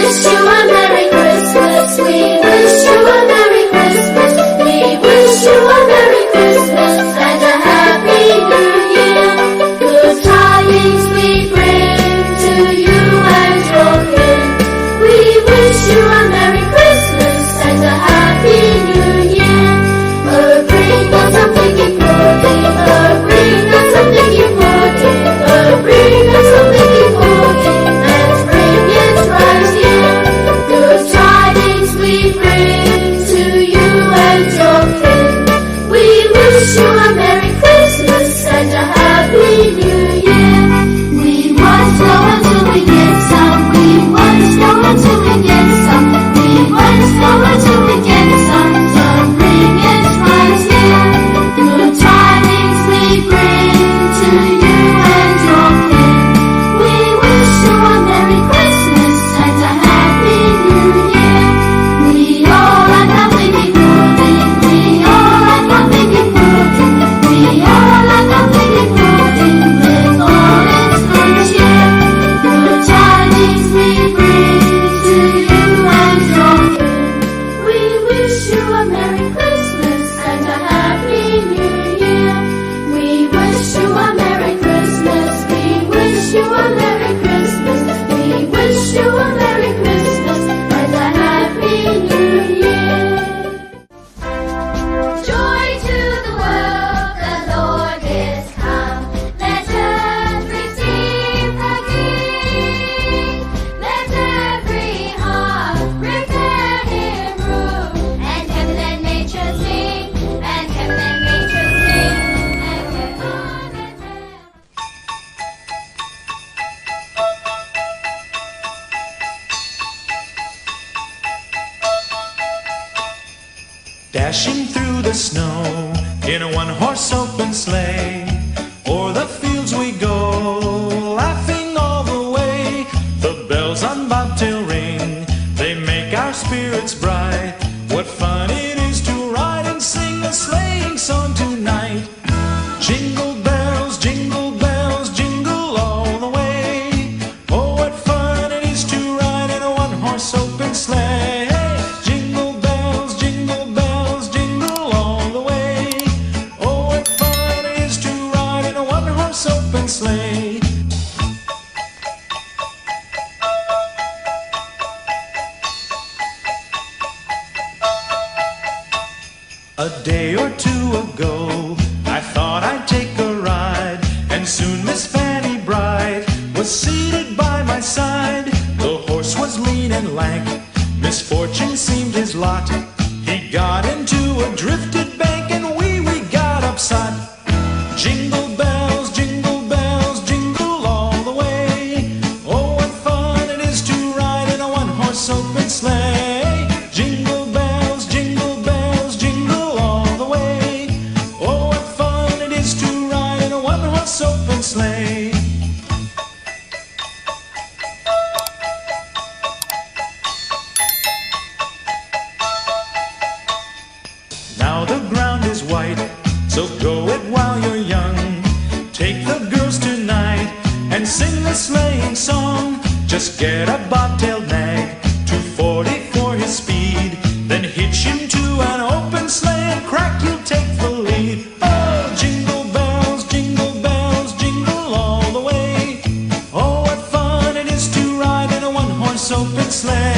wish you a Merry Christmas. We wish you a Merry Christmas. We wish you a Merry Christmas and a Happy New Year. Good tidings we bring to you and your kin. We wish you a Merry Christmas and a Happy New Year. Oh, bring us something important. Oh, bring us something important. Oh, bring us something important. Let's bring it right here. Good tidings we bring to you and your kin. We wish you a Merry Christmas and a Happy New Year. We won't know until we get some. We won't know until we get some. We won't know until we get some. So bring it right here. Good tidings we bring to you and your kin. We wish you a Merry Christmas and a Happy New Year. We all are nothing important. We all are nothing important. We all are nothing important. With all its good cheer. Good tidings we bring to you and your kin. We wish you a Merry Christmas and a Happy New Year. We wish you a Merry Christmas. We wish you a Merry Christmas. We wish you a Merry Christmas and a Happy New Year. Joy to the world, the Lord is come. Let earth receive her King. Let every heart prepare Him room. And heaven and nature sing. And heaven and nature sing. And heaven and earth. Dashing through the snow in a one-horse open sleigh, o'er the fields we go, laughing all the way. The bells on bobtail ring, they make our spirits bright. What fun it is to ride and sing a sleighing song tonight. Jingle bells, jingle all the way. Oh, what fun it is to ride in a one-horse open sleigh. Jingle bells, jingle all the way. Oh, what fun it is to ride in a one-horse open sleigh. A day or two ago, I thought I'd take a ride, and soon Miss Fanny Bright was seated by my side. The horse was lean and lank, misfortune seemed his lot. He got into a drifted bank, and we got upset. Jingle bells, jingle all the way. Oh, what fun it is to ride in a one-horse open sleigh. Jingle bells, jingle all the way. Oh, what fun it is to ride in a one-horse open sleigh. Now the ground is white, so go it while you're young. Take the girls tonight and sing the sleighing song. Just get a bobtailed nag, 240 for his speed. Then hitch him to an open sleigh and crack, you'll take the lead. Oh, jingle bells, jingle all the way. Oh, what fun it is to ride in a one-horse open sleigh.